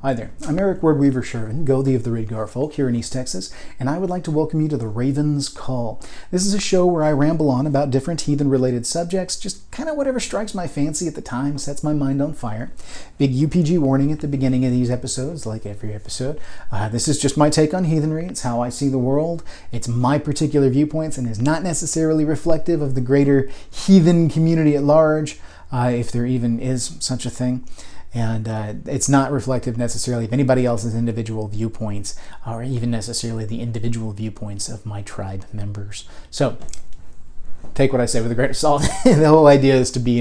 Hi there, I'm Eric Wordweaver Sjerven, Gothi of the Ridgar folk here in East Texas, and I would like to welcome you to the Raven's Call. This is a show where I ramble on about different heathen-related subjects, just kind of whatever strikes my fancy at the time, sets my mind on fire. Big UPG warning at the beginning of these episodes, like every episode. This is just my take on heathenry. It's how I see the world. It's my particular viewpoints and is not necessarily reflective of the greater heathen community at large, if there even is such a thing. And it's not reflective necessarily of anybody else's individual viewpoints or even necessarily the individual viewpoints of my tribe members. So take what I say with a grain of salt. The whole idea is to be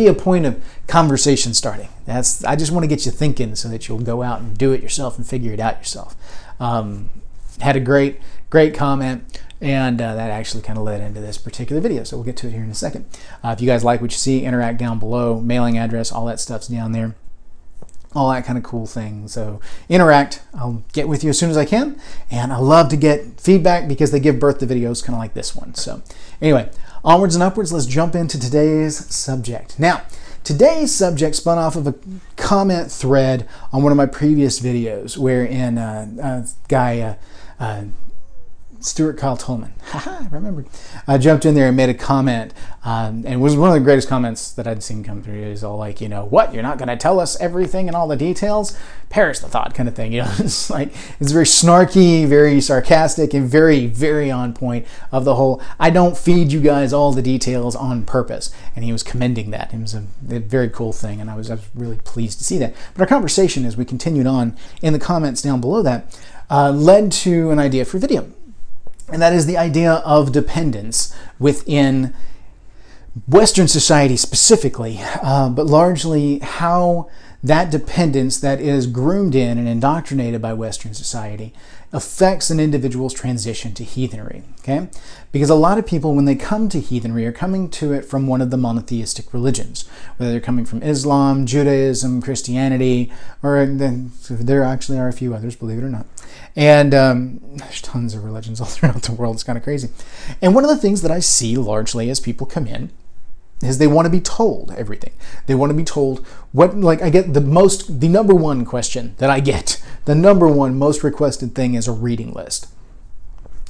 a point of conversation starting. I just want to get you thinking so that you'll go out and do it yourself and figure it out yourself. Had a great comment. And that actually kind of led into this particular video, so we'll get to it here in a second. If you guys like what you see, interact down below, mailing address, all that stuff's down there, all that kind of cool thing. So interact, I'll get with you as soon as I can, and I love to get feedback because they give birth to videos kind of like this one. So anyway, onwards and upwards, let's jump into today's subject. Now, today's subject spun off of a comment thread on one of my previous videos wherein a guy, Stuart Kyle Tolman, I remember, jumped in there and made a comment, and it was one of the greatest comments that I'd seen come through. It was all like, what, you're not going to tell us everything and all the details? Perish the thought kind of thing. It's like, it's very snarky, very sarcastic, and very, very on point of the whole, I don't feed you guys all the details on purpose. And he was commending that. It was a very cool thing, and I was really pleased to see that. But our conversation, as we continued on in the comments down below that, led to an idea for video. And that is the idea of dependence within Western society specifically, but largely how that dependence that is groomed in and indoctrinated by Western society affects an individual's transition to heathenry, okay? Because a lot of people, when they come to heathenry, are coming to it from one of the monotheistic religions, whether they're coming from Islam, Judaism, Christianity, or there actually are a few others, believe it or not. And there's tons of religions all throughout the world. It's kind of crazy. And one of the things that I see largely as people come in is they want to be told everything. They want to be told what, like, I get the number one question that I get, the number one most requested thing is a reading list.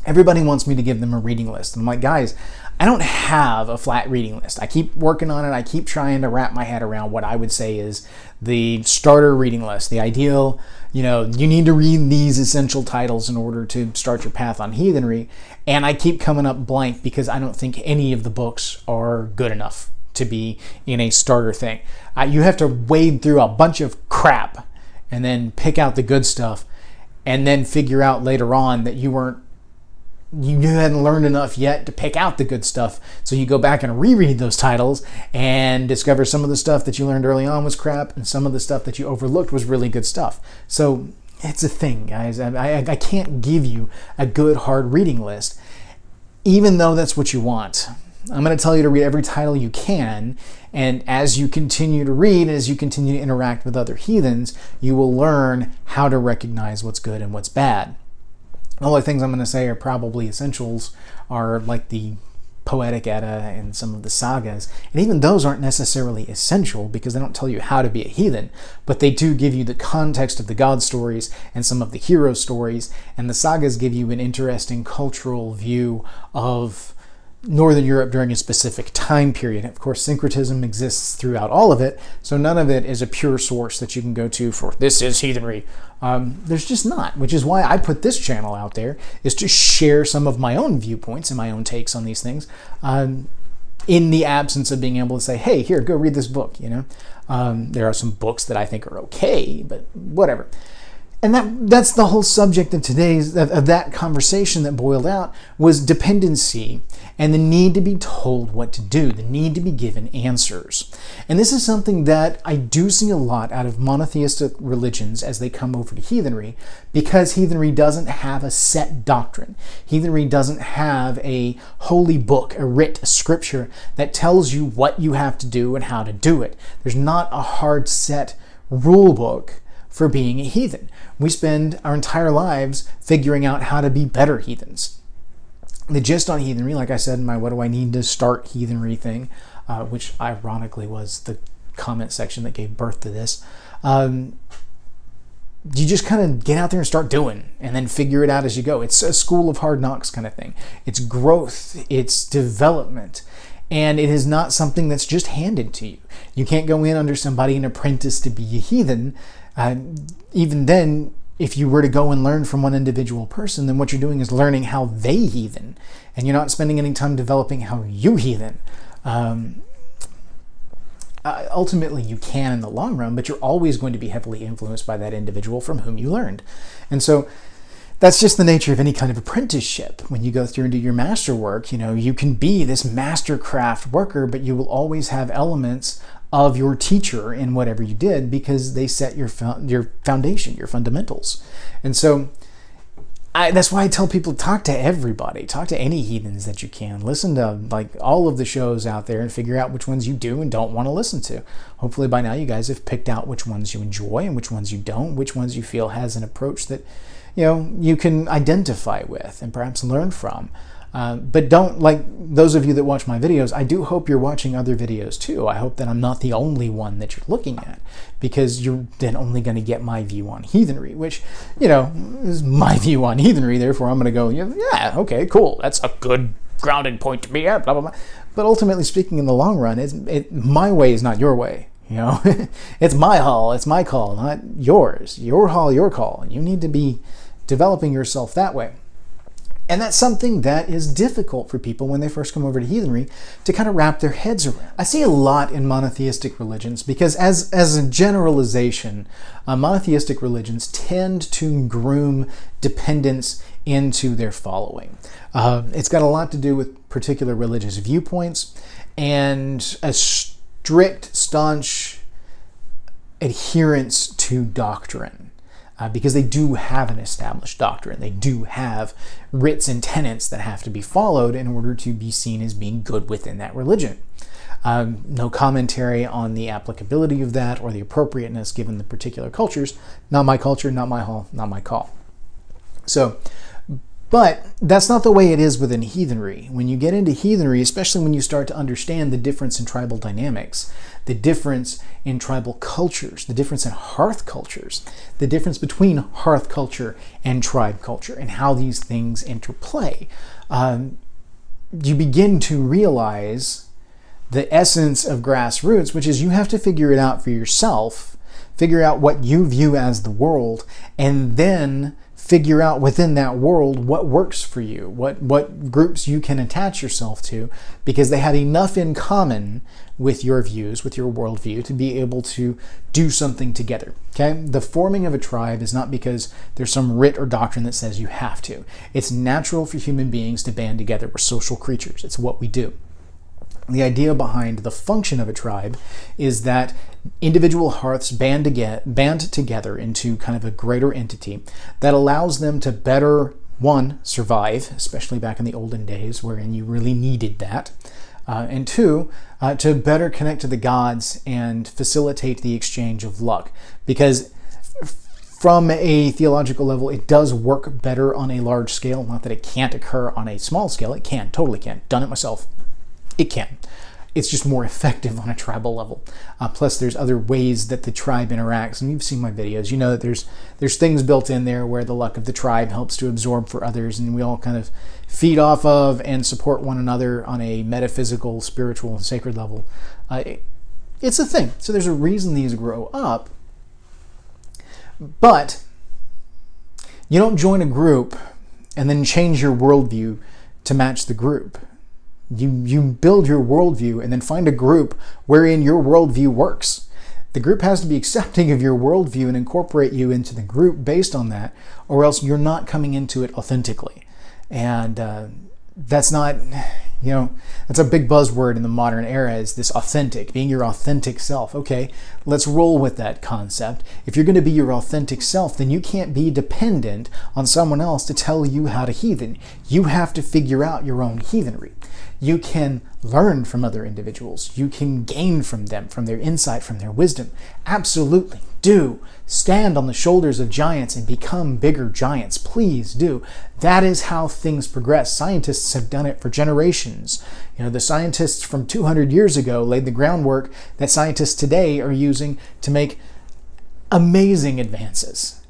Everybody wants me to give them a reading list. And I'm like, guys, I don't have a flat reading list. I keep working on it. I keep trying to wrap my head around what I would say is the starter reading list, the ideal, you need to read these essential titles in order to start your path on heathenry. And I keep coming up blank because I don't think any of the books are good enough to be in a starter thing. You have to wade through a bunch of crap and then pick out the good stuff and then figure out later on that you hadn't learned enough yet to pick out the good stuff. So you go back and reread those titles and discover some of the stuff that you learned early on was crap and some of the stuff that you overlooked was really good stuff. So it's a thing, guys. I can't give you a good hard reading list, even though that's what you want. I'm going to tell you to read every title you can, and as you continue to read, as you continue to interact with other heathens, you will learn how to recognize what's good and what's bad. All the things I'm going to say are probably essentials, are like the Poetic Edda and some of the sagas, and even those aren't necessarily essential because they don't tell you how to be a heathen, but they do give you the context of the god stories and some of the hero stories, and the sagas give you an interesting cultural view of Northern Europe during a specific time period. Of course, syncretism exists throughout all of it, so none of it is a pure source that you can go to for this is heathenry. There's just not, which is why I put this channel out there, is to share some of my own viewpoints and my own takes on these things, in the absence of being able to say, hey, here, go read this book. There are some books that I think are okay, but whatever. And that's the whole subject of of that conversation that boiled out was dependency and the need to be told what to do, the need to be given answers. And this is something that I do see a lot out of monotheistic religions as they come over to heathenry, because heathenry doesn't have a set doctrine. Heathenry doesn't have a holy book, a writ, a scripture that tells you what you have to do and how to do it. There's not a hard set rule book for being a heathen. We spend our entire lives figuring out how to be better heathens. The gist on heathenry, like I said in my what do I need to start heathenry thing, which ironically was the comment section that gave birth to this, you just kind of get out there and start doing, and then figure it out as you go. It's a school of hard knocks kind of thing. It's growth, it's development, and it is not something that's just handed to you. You can't go in under somebody and apprentice to be a heathen. Even then, if you were to go and learn from one individual person, then what you're doing is learning how they heathen, and you're not spending any time developing how you heathen. Ultimately, you can in the long run, but you're always going to be heavily influenced by that individual from whom you learned. And so that's just the nature of any kind of apprenticeship. When you go through and do your masterwork, you can be this mastercraft worker, but you will always have elements of your teacher in whatever you did, because they set your foundation, your fundamentals. And so that's why I tell people, talk to everybody. Talk to any heathens that you can. Listen to all of the shows out there and figure out which ones you do and don't want to listen to. Hopefully by now you guys have picked out which ones you enjoy and which ones you don't, which ones you feel has an approach that you can identify with and perhaps learn from. But don't, like those of you that watch my videos, I do hope you're watching other videos too. I hope that I'm not the only one that you're looking at, because you're then only going to get my view on heathenry, which, is my view on heathenry. Therefore, I'm going to go, yeah, okay, cool. That's a good grounding point to be at, blah, blah, blah. But ultimately speaking, in the long run, my way is not your way. It's my hall, it's my call, not yours. Your hall, your call. You need to be developing yourself that way. And that's something that is difficult for people when they first come over to heathenry to kind of wrap their heads around. I see a lot in monotheistic religions because, as a generalization, monotheistic religions tend to groom dependence into their following. It's got a lot to do with particular religious viewpoints and a strict, staunch adherence to doctrine. Because they do have an established doctrine. They do have writs and tenets that have to be followed in order to be seen as being good within that religion. No commentary on the applicability of that or the appropriateness given the particular cultures. Not my culture, not my hall, not my call. But that's not the way it is within heathenry. When you get into heathenry, especially when you start to understand the difference in tribal dynamics, the difference in tribal cultures, the difference in hearth cultures, the difference between hearth culture and tribe culture, and how these things interplay, you begin to realize the essence of grassroots, which is you have to figure it out for yourself, figure out what you view as the world, and then figure out within that world what works for you, what groups you can attach yourself to, because they have enough in common with your views, with your worldview, to be able to do something together. Okay? The forming of a tribe is not because there's some writ or doctrine that says you have to. It's natural for human beings to band together. We're social creatures. It's what we do. The idea behind the function of a tribe is that individual hearths band together into kind of a greater entity that allows them to better, one, survive, especially back in the olden days wherein you really needed that, and two, to better connect to the gods and facilitate the exchange of luck. Because from a theological level, it does work better on a large scale. Not that it can't occur on a small scale. It can, totally can. Done it myself. It can. It's just more effective on a tribal level. Plus, there's other ways that the tribe interacts. And you've seen my videos. You know that there's things built in there where the luck of the tribe helps to absorb for others, and we all kind of feed off of and support one another on a metaphysical, spiritual, and sacred level. It's a thing. So there's a reason these grow up. But you don't join a group and then change your worldview to match the group. You build your worldview and then find a group wherein your worldview works. The group has to be accepting of your worldview and incorporate you into the group based on that, or else you're not coming into it authentically. And that's not, that's a big buzzword in the modern era, is this authentic, being your authentic self. Okay, let's roll with that concept. If you're going to be your authentic self, then you can't be dependent on someone else to tell you how to heathen. You have to figure out your own heathenry. You can learn from other individuals. You can gain from them, from their insight, from their wisdom. Absolutely do. Stand on the shoulders of giants and become bigger giants. Please do. That is how things progress. Scientists have done it for generations. The scientists from 200 years ago laid the groundwork that scientists today are using to make amazing advances.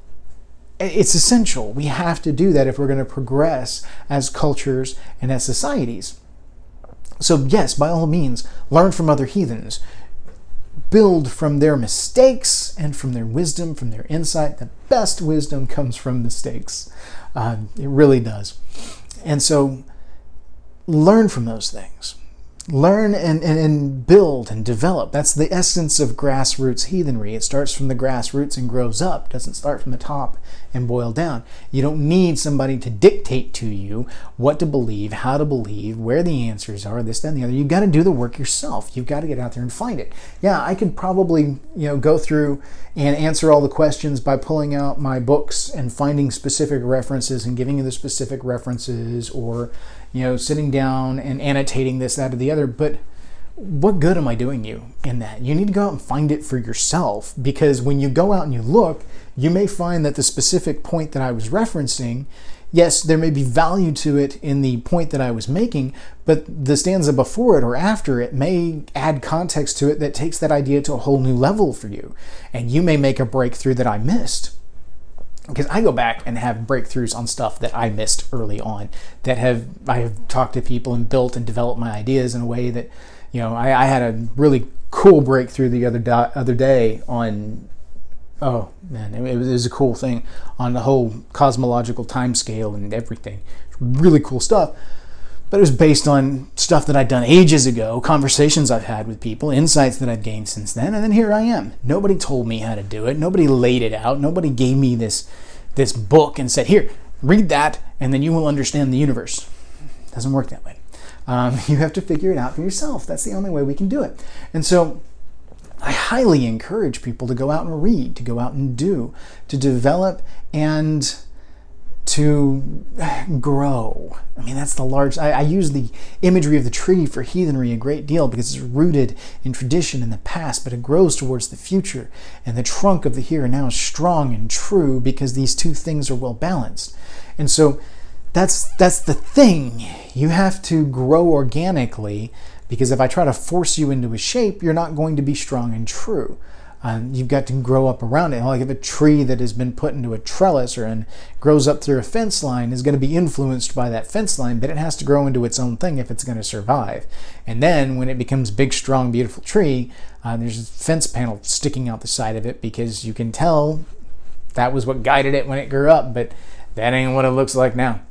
it's essential. We have to do that if we're going to progress as cultures and as societies. So yes, by all means, learn from other heathens. Build from their mistakes and from their wisdom, from their insight. The best wisdom comes from mistakes. It really does. And so learn from those things. Learn and build and develop. That's the essence of grassroots heathenry. It starts from the grassroots and grows up. It doesn't start from the top and boil down. You don't need somebody to dictate to you what to believe, how to believe, where the answers are, this, that, and the other. You've got to do the work yourself. You've got to get out there and find it. Yeah, I could probably go through and answer all the questions by pulling out my books and finding specific references and giving you the specific references, or sitting down and annotating this, that, or the other. But what good am I doing you in that? You need to go out and find it for yourself, because when you go out and you look, you may find that the specific point that I was referencing, yes, there may be value to it in the point that I was making, but the stanza before it or after it may add context to it that takes that idea to a whole new level for you. And you may make a breakthrough that I missed. Because I go back and have breakthroughs on stuff that I missed early on, that I have talked to people and built and developed my ideas in a way that, I had a really cool breakthrough the other day on, oh man, it was a cool thing on the whole cosmological time scale and everything. Really cool stuff. But it was based on stuff that I'd done ages ago, conversations I've had with people, insights that I've gained since then, and then here I am. Nobody told me how to do it. Nobody laid it out. Nobody gave me this book and said, here, read that, and then you will understand the universe. It doesn't work that way. You have to figure it out for yourself. That's the only way we can do it. And so I highly encourage people to go out and read, to go out and do, to develop and to grow. I mean, that's the large... I use the imagery of the tree for heathenry a great deal because it's rooted in tradition in the past, but it grows towards the future. And the trunk of the here and now is strong and true because these two things are well balanced. And so that's the thing. You have to grow organically, because if I try to force you into a shape, you're not going to be strong and true. You've got to grow up around it. Like if a tree that has been put into a trellis and grows up through a fence line is going to be influenced by that fence line, but it has to grow into its own thing if it's going to survive. And then when it becomes a big, strong, beautiful tree, there's a fence panel sticking out the side of it because you can tell that was what guided it when it grew up, but that ain't what it looks like now.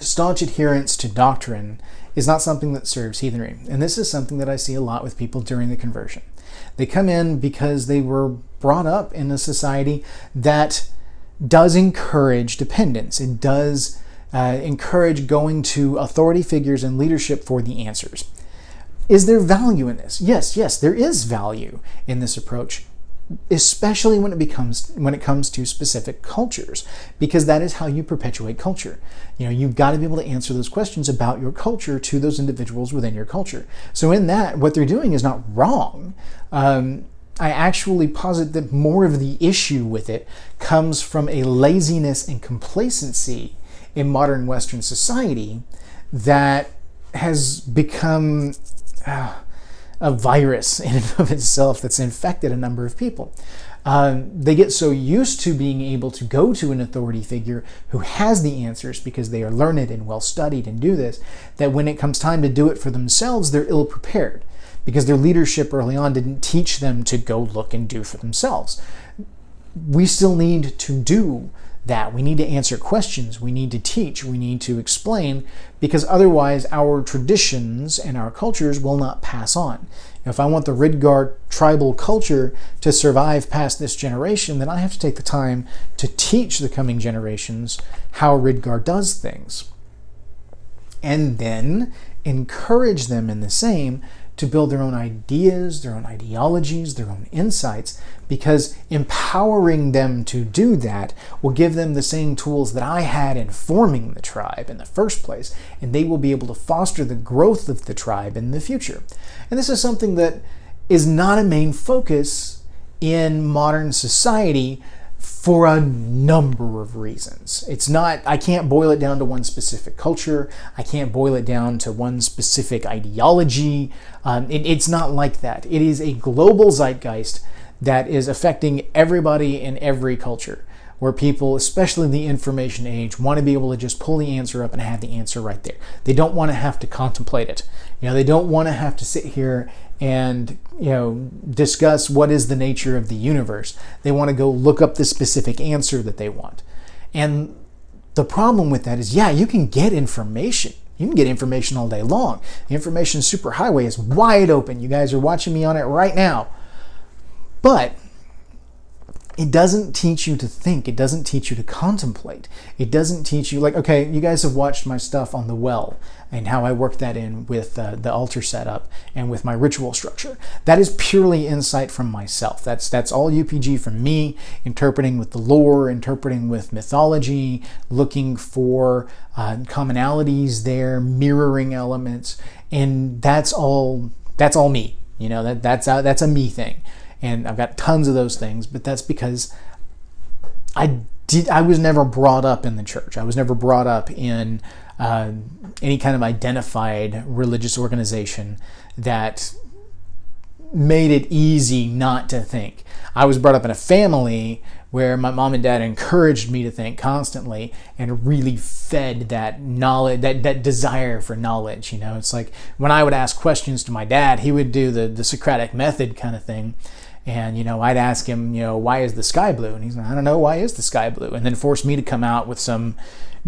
Staunch adherence to doctrine is not something that serves heathenry. And this is something that I see a lot with people during the conversion. They come in because they were brought up in a society that does encourage dependence. It does encourage going to authority figures and leadership for the answers. Is there value in this? Yes, there is value in this approach, especially when it comes to specific cultures, because that is how you perpetuate culture. You've got to be able to answer those questions about your culture to those individuals within your culture. So in that, what they're doing is not wrong. I actually posit that more of the issue with it comes from a laziness and complacency in modern Western society that has become a virus in and of itself that's infected a number of people. They get so used to being able to go to an authority figure who has the answers because they are learned and well-studied and do this, that when it comes time to do it for themselves, they're ill-prepared because their leadership early on didn't teach them to go look and do for themselves. We still need to do that. We need to answer questions. We need to teach. We need to explain, because otherwise our traditions and our cultures will not pass on. If I want the Ridgar tribal culture to survive past this generation, then I have to take the time to teach the coming generations how Ridgar does things. And then encourage them in the same to build their own ideas, their own ideologies, their own insights, because empowering them to do that will give them the same tools that I had in forming the tribe in the first place, and they will be able to foster the growth of the tribe in the future. And this is something that is not a main focus in modern society for a number of reasons. It's not, I can't boil it down to one specific culture. I can't boil it down to one specific ideology. It's not like that. It is a global zeitgeist that is affecting everybody in every culture, where people, especially in the information age, want to be able to just pull the answer up and have the answer right there. They don't want to have to contemplate it. They don't want to have to sit here and discuss what is the nature of the universe. They want to go look up the specific answer that they want. And the problem with that is, you can get information. You can get information all day long. The information superhighway is wide open. You guys are watching me on it right now. But it doesn't teach you to think. It doesn't teach you to contemplate. It doesn't teach you, okay, you guys have watched my stuff on the well and how I work that in with the altar setup and with my ritual structure. That is purely insight from myself. That's all UPG from me, interpreting with the lore, interpreting with mythology, looking for commonalities there, mirroring elements, and that's all me. That's a me thing. And I've got tons of those things, but that's because I was never brought up in the church. I was never brought up in any kind of identified religious organization that made it easy not to think. I was brought up in a family where my mom and dad encouraged me to think constantly and really fed that knowledge, that desire for knowledge. It's like when I would ask questions to my dad, he would do the Socratic method kind of thing. And, I'd ask him, why is the sky blue? And he's like, I don't know, why is the sky blue? And then force me to come out with some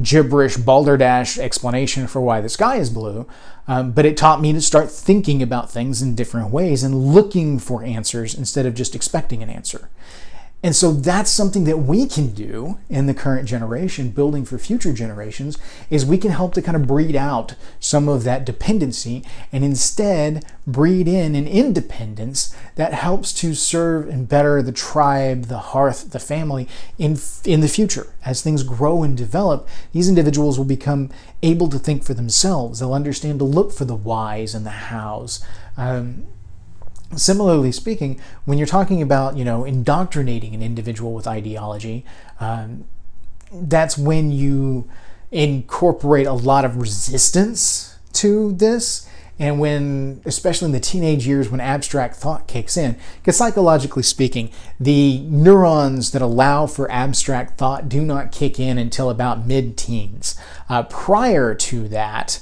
gibberish balderdash explanation for why the sky is blue. But it taught me to start thinking about things in different ways and looking for answers instead of just expecting an answer. And so that's something that we can do in the current generation, building for future generations, is we can help to kind of breed out some of that dependency and instead breed in an independence that helps to serve and better the tribe, the hearth, the family in the future. As things grow and develop, these individuals will become able to think for themselves. They'll understand to look for the whys and the hows. Similarly speaking, when you're talking about, indoctrinating an individual with ideology, that's when you incorporate a lot of resistance to this. And when, especially in the teenage years, when abstract thought kicks in, because psychologically speaking, the neurons that allow for abstract thought do not kick in until about mid-teens. Prior to that,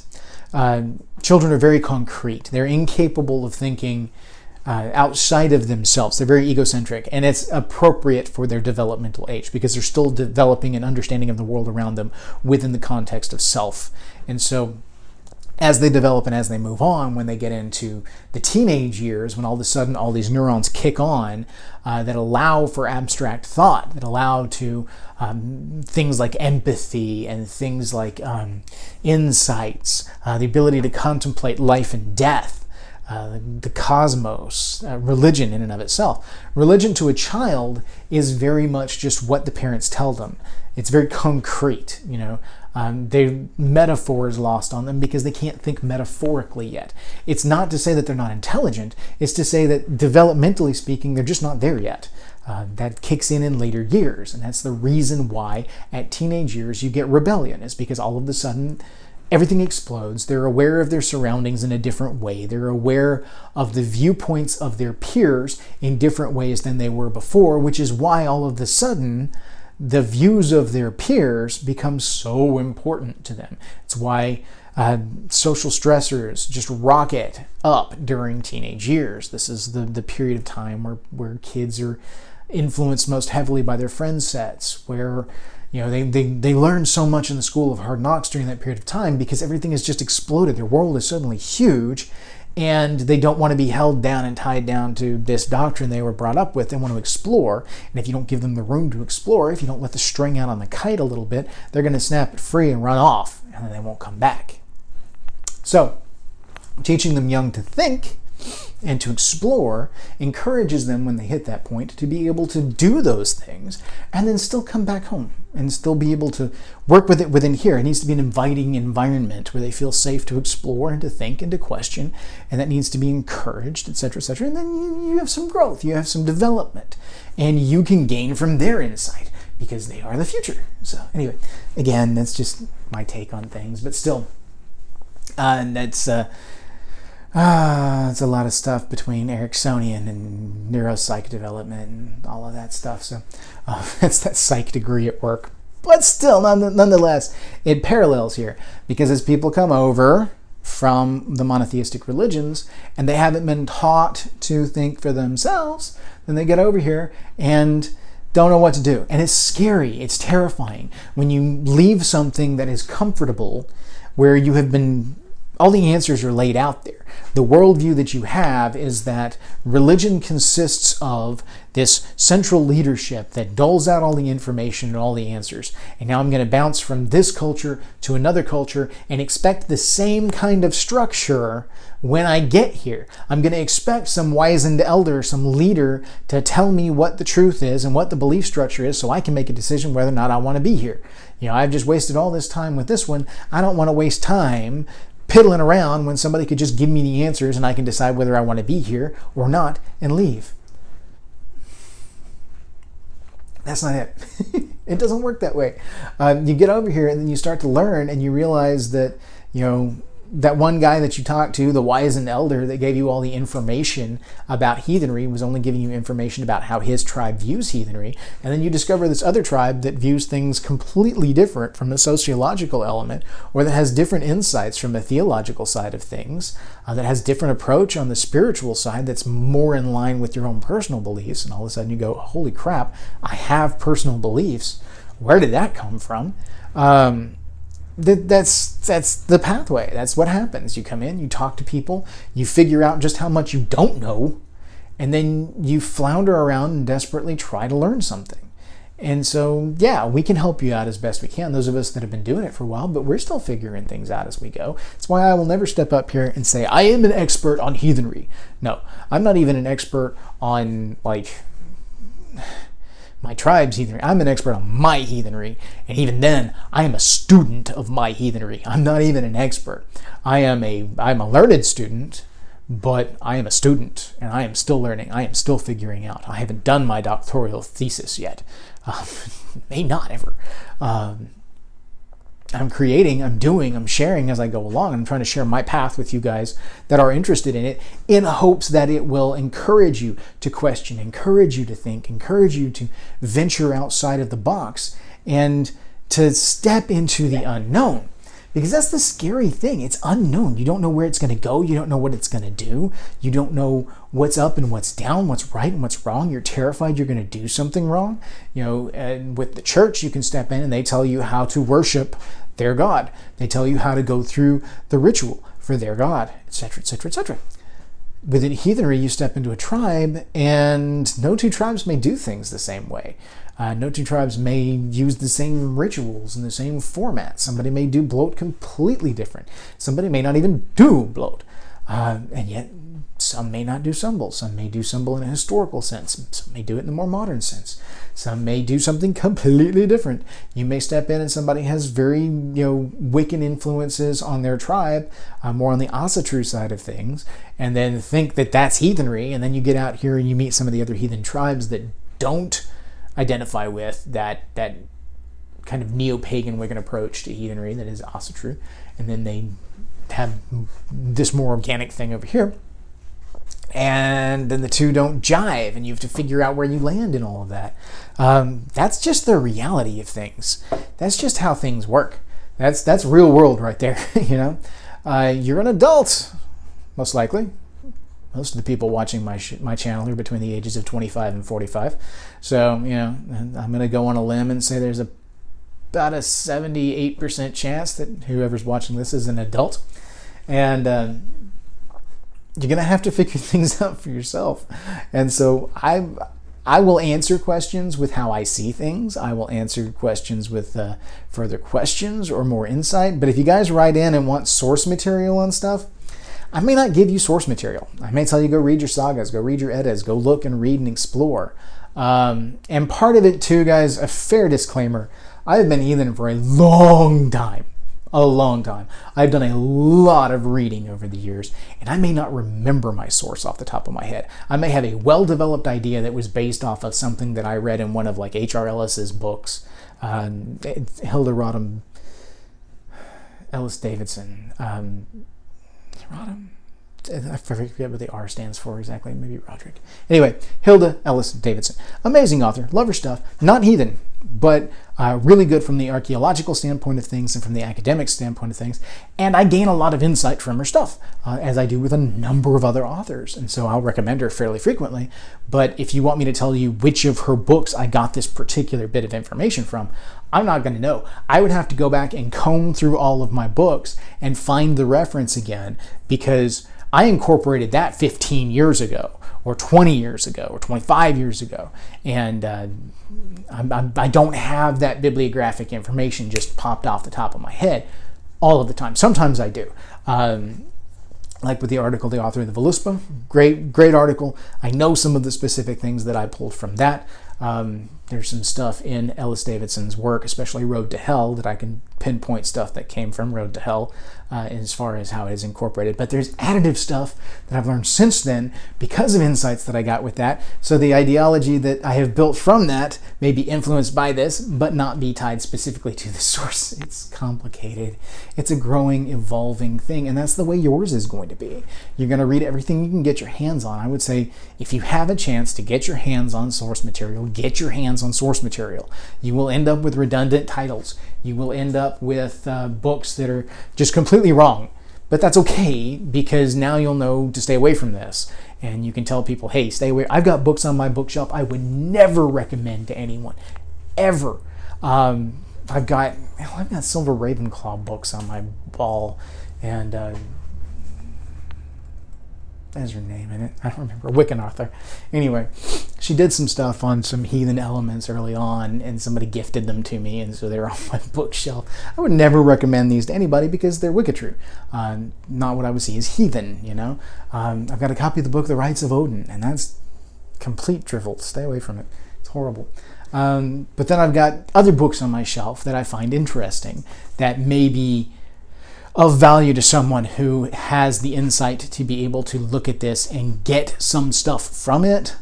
children are very concrete. They're incapable of thinking outside of themselves. They're very egocentric, and it's appropriate for their developmental age because they're still developing an understanding of the world around them within the context of self. And so as they develop and as they move on, when they get into the teenage years, when all of a sudden all these neurons kick on that allow for abstract thought, that allow to things like empathy and things like insights, the ability to contemplate life and death, the cosmos, religion in and of itself. Religion to a child is very much just what the parents tell them. It's very concrete, Their metaphor is lost on them because they can't think metaphorically yet. It's not to say that they're not intelligent. It's to say that developmentally speaking, they're just not there yet. That kicks in later years, and that's the reason why at teenage years you get rebellion, is because all of a sudden everything explodes. They're aware of their surroundings in a different way. They're aware of the viewpoints of their peers in different ways than they were before, which is why all of a sudden the views of their peers become so important to them. It's why social stressors just rocket up during teenage years. This is the period of time where kids are influenced most heavily by their friend sets, where they learn so much in the school of hard knocks during that period of time because everything has just exploded. Their world is suddenly huge, and they don't want to be held down and tied down to this doctrine they were brought up with. They want to explore, and if you don't give them the room to explore, if you don't let the string out on the kite a little bit, they're going to snap it free and run off, and then they won't come back. So, teaching them young to think and to explore encourages them, when they hit that point, to be able to do those things and then still come back home and still be able to work with it within here. It needs to be an inviting environment where they feel safe to explore and to think and to question, and that needs to be encouraged, etc., etc. And then you have some growth, you have some development, and you can gain from their insight because they are the future. So anyway, again, that's just my take on things, but still, that's It's a lot of stuff between Ericksonian and neuropsych development and all of that stuff. So that's that psych degree at work. But still, nonetheless, it parallels here, because as people come over from the monotheistic religions and they haven't been taught to think for themselves, then they get over here and don't know what to do. And it's scary, it's terrifying when you leave something that is comfortable, where you have been, all the answers are laid out there. The worldview that you have is that religion consists of this central leadership that doles out all the information and all the answers. And now I'm going to bounce from this culture to another culture and expect the same kind of structure when I get here. I'm going to expect some wizened elder, some leader, to tell me what the truth is and what the belief structure is so I can make a decision whether or not I want to be here. I've just wasted all this time with this one. I don't want to waste time piddling around when somebody could just give me the answers and I can decide whether I want to be here or not and leave. That's not it. It doesn't work that way. You get over here and then you start to learn and you realize that, that one guy that you talked to, the wizened elder that gave you all the information about heathenry, was only giving you information about how his tribe views heathenry. And then you discover this other tribe that views things completely different from a sociological element, or that has different insights from a theological side of things, that has different approach on the spiritual side that's more in line with your own personal beliefs. And all of a sudden you go, holy crap, I have personal beliefs. Where did that come from? That's the pathway. That's what happens. You come in, you talk to people, you figure out just how much you don't know, and then you flounder around and desperately try to learn something. And so, yeah, we can help you out as best we can, those of us that have been doing it for a while, but we're still figuring things out as we go. That's why I will never step up here and say, I am an expert on heathenry. No, I'm not even an expert on, my tribe's heathenry. I'm an expert on my heathenry, and even then, I am a student of my heathenry. I'm not even an expert. I'm a learned student, but I am a student, and I am still learning. I am still figuring out. I haven't done my doctoral thesis yet. May not ever. I'm creating, I'm doing, I'm sharing as I go along. I'm trying to share my path with you guys that are interested in it, in hopes that it will encourage you to question, encourage you to think, encourage you to venture outside of the box and to step into the unknown. Because that's the scary thing. It's unknown. You don't know where it's going to go. You don't know what it's going to do. You don't know what's up and what's down, what's right and what's wrong. You're terrified you're going to do something wrong. And with the church, you can step in and they tell you how to worship their God. They tell you how to go through the ritual for their God, etc., etc., etc. Within heathenry, you step into a tribe, and no two tribes may do things the same way. No two tribes may use the same rituals and the same format. Somebody may do bloat completely different. Somebody may not even do bloat. And yet, some may not do symbol. Some may do symbol in a historical sense. Some may do it in a more modern sense. Some may do something completely different. You may step in and somebody has very, Wiccan influences on their tribe, more on the Asatru side of things, and then think that that's heathenry. And then you get out here and you meet some of the other heathen tribes that don't identify with that kind of neo-pagan Wiccan approach to heathenry that is Asatru. And then they have this more organic thing over here. And then the two don't jive, and you have to figure out where you land in all of that. That's just the reality of things. That's just how things work. That's real world right there. You're an adult, most likely. Most of the people watching my channel are between the ages of 25 and 45. So, I'm going to go on a limb and say there's about a 78% chance that whoever's watching this is an adult. And you're going to have to figure things out for yourself. And so I will answer questions with how I see things. I will answer questions with further questions or more insight. But if you guys write in and want source material on stuff, I may not give you source material. I may tell you go read your sagas, go read your eddas, go look and read and explore. And part of it too, guys, a fair disclaimer, I've been heathen for a long time. A long time. I've done a lot of reading over the years, and I may not remember my source off the top of my head. I may have a well-developed idea that was based off of something that I read in one of H.R. Ellis's books, Hilda Rodham, Ellis Davidson, Rodham, I forget what the R stands for exactly. Maybe Roderick. Anyway, Hilda Ellis Davidson. Amazing author. Love her stuff. Not heathen, but really good from the archaeological standpoint of things and from the academic standpoint of things. And I gain a lot of insight from her stuff, as I do with a number of other authors. And so I'll recommend her fairly frequently. But if you want me to tell you which of her books I got this particular bit of information from, I'm not going to know. I would have to go back and comb through all of my books and find the reference again, because I incorporated that 15 years ago, or 20 years ago, or 25 years ago. And I don't have that bibliographic information just popped off the top of my head all of the time. Sometimes I do. Like with the article, The Author of the Voluspa, great article. I know some of the specific things that I pulled from that. There's some stuff in Ellis Davidson's work, especially Road to Hell, that I can pinpoint stuff that came from Road to Hell as far as how it is incorporated. But there's additive stuff that I've learned since then because of insights that I got with that. So the ideology that I have built from that may be influenced by this, but not be tied specifically to the source. It's complicated. It's a growing, evolving thing, and that's the way yours is going to be. You're going to read everything you can get your hands on. I would say if you have a chance to get your hands on source material, get your hands on source material. You will end up with redundant titles. You will end up with books that are just completely wrong. But that's okay, because now you'll know to stay away from this. And you can tell people, hey, stay away. I've got books on my bookshelf I would never recommend to anyone, ever. I've got Silver Ravenclaw books on my wall, and there's her name in it. I don't remember. Wiccan author. Anyway, she did some stuff on some heathen elements early on, and somebody gifted them to me, and so they're on my bookshelf. I would never recommend these to anybody because they're Wicked not what I would see as heathen, you know. I've got a copy of the book The Rites of Odin, and that's complete drivel. Stay away from it. It's horrible. But then I've got other books on my shelf that I find interesting, that may be of value to someone who has the insight to be able to look at this and get some stuff from it.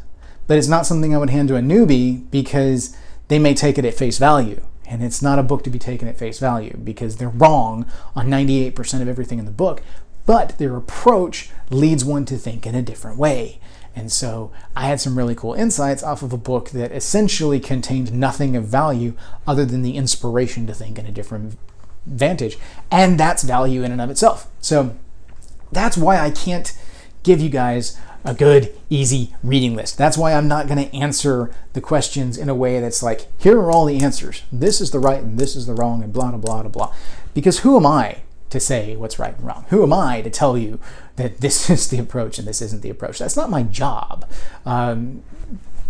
But it's not something I would hand to a newbie, because they may take it at face value. And it's not a book to be taken at face value, because they're wrong on 98% of everything in the book. But their approach leads one to think in a different way. And so I had some really cool insights off of a book that essentially contained nothing of value other than the inspiration to think in a different vantage, and that's value in and of itself. So that's why I can't give you guys a good, easy reading list. That's why I'm not going to answer the questions in a way that's like, here are all the answers. This is the right and this is the wrong and blah, blah, blah, blah. Because who am I to say what's right and wrong? Who am I to tell you that this is the approach and this isn't the approach? That's not my job.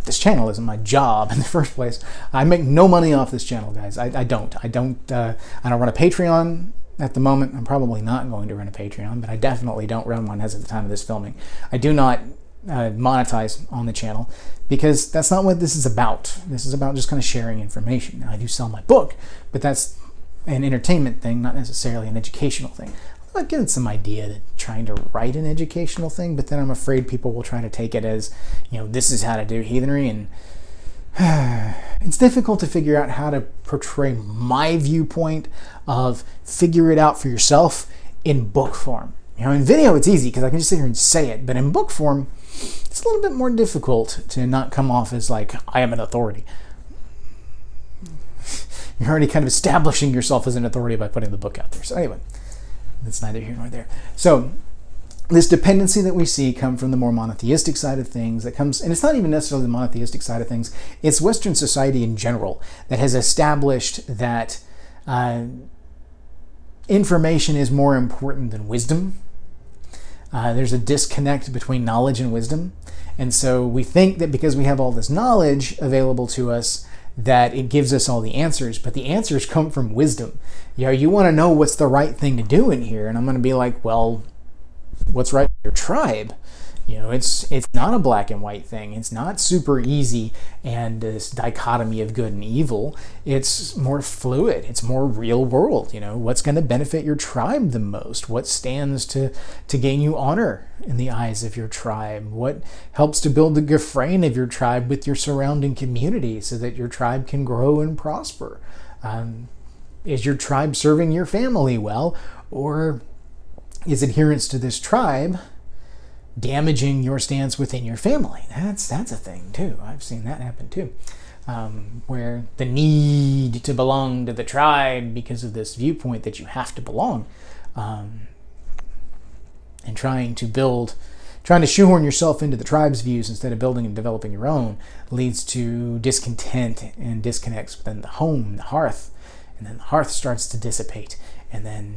This channel isn't my job in the first place. I make no money off this channel, guys. I don't run a Patreon at the moment. I'm probably not going to run a Patreon, but I definitely don't run one as of the time of this filming. I do not monetize on the channel, because that's not what this is about. This is about just kind of sharing information. Now, I do sell my book, but that's an entertainment thing, not necessarily an educational thing. I'm getting some idea to trying to write an educational thing, but then I'm afraid people will try to take it as, you know, this is how to do heathenry, and it's difficult to figure out how to portray my viewpoint of figure it out for yourself in book form. You know, in video it's easy because I can just sit here and say it, but in book form it's a little bit more difficult to not come off as like, I am an authority. You're already kind of establishing yourself as an authority by putting the book out there. So anyway, that's neither here nor there. So this dependency that we see come from the more monotheistic side of things, that comes, and it's not even necessarily the monotheistic side of things, it's Western society in general that has established that information is more important than wisdom. There's a disconnect between knowledge and wisdom. And so we think that because we have all this knowledge available to us, that it gives us all the answers, but the answers come from wisdom. You know, you want to know what's the right thing to do in here, and I'm going to be like, well, what's right for your tribe? You know, it's not a black and white thing. It's not super easy and this dichotomy of good and evil. It's more fluid. It's more real world. You know, what's going to benefit your tribe the most? What stands to gain you honor in the eyes of your tribe? What helps to build the gefrain of your tribe with your surrounding community so that your tribe can grow and prosper? Is your tribe serving your family well, or is adherence to this tribe damaging your stance within your family. That's a thing too. I've seen that happen too. Where the need to belong to the tribe because of this viewpoint that you have to belong, and trying to shoehorn yourself into the tribe's views instead of building and developing your own, leads to discontent and disconnects within the home, the hearth, and then the hearth starts to dissipate, and then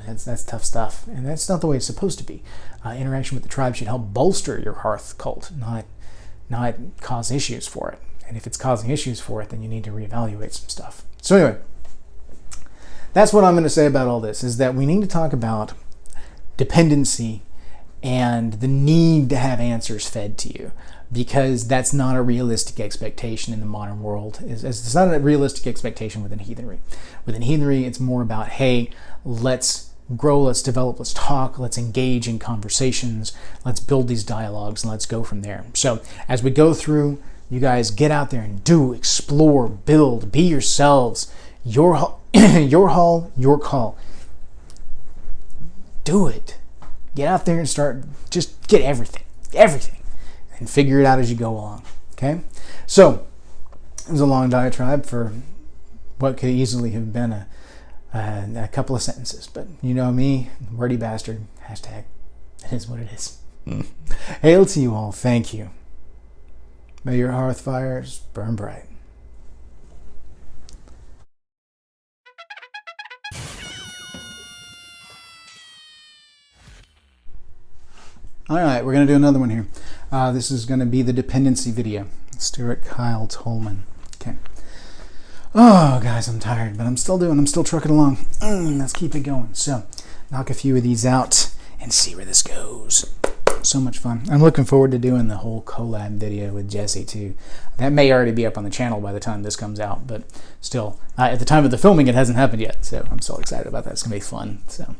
that's tough stuff, and that's not the way it's supposed to be. Interaction with the tribe should help bolster your hearth cult, not cause issues for it. And if it's causing issues for it, then you need to reevaluate some stuff. So anyway, that's what I'm going to say about all this, is that we need to talk about dependency and the need to have answers fed to you, because that's not a realistic expectation in the modern world. It's not a realistic expectation within heathenry. Within heathenry, it's more about, hey, let's grow, let's develop, let's talk, let's engage in conversations, let's build these dialogues, and let's go from there. So as we go through, you guys get out there and do, explore, build, be yourselves. Your hall, your call. Do it. Get out there and start, just get everything, and figure it out as you go along, okay? So, it was a long diatribe for what could easily have been a couple of sentences, but you know me, wordy bastard, hashtag, it is what it is. Hail to you all, thank you. May your hearth fires burn bright. All right, we're going to do another one here. This is going to be the dependency video. Stuart Kyle Tolman. Okay. Oh, guys, I'm tired, but I'm still trucking along. Let's keep it going. So, knock a few of these out and see where this goes. So much fun. I'm looking forward to doing the whole collab video with Jesse too. That may already be up on the channel by the time this comes out, but still, at the time of the filming, it hasn't happened yet. So I'm still excited about that. It's gonna be fun. So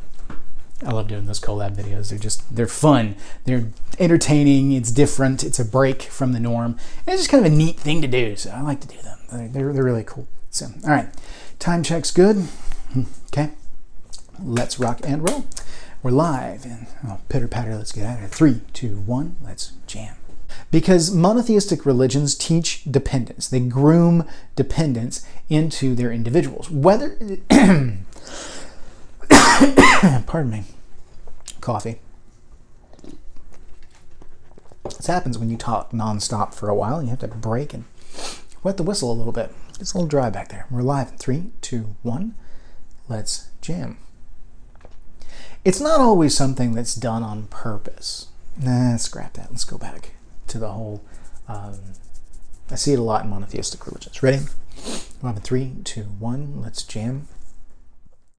I love doing those collab videos. They're fun. They're entertaining. It's different. It's a break from the norm. And it's just kind of a neat thing to do. So I like to do them. They're really cool. So, all right, time check's good. Okay, let's rock and roll. We're live, and pitter patter, let's get out of here. 3, 2, 1, let's jam. Because monotheistic religions teach dependence. They groom dependence into their individuals. Whether, pardon me, coffee. This happens when you talk nonstop for a while. You have to break and wet the whistle a little bit. It's a little dry back there. We're live in 3, 2, 1, let's jam. It's not always something that's done on purpose. Nah, scrap that. Let's go back to the whole, I see it a lot in monotheistic religions. Ready? 3, 2, 1, let's jam.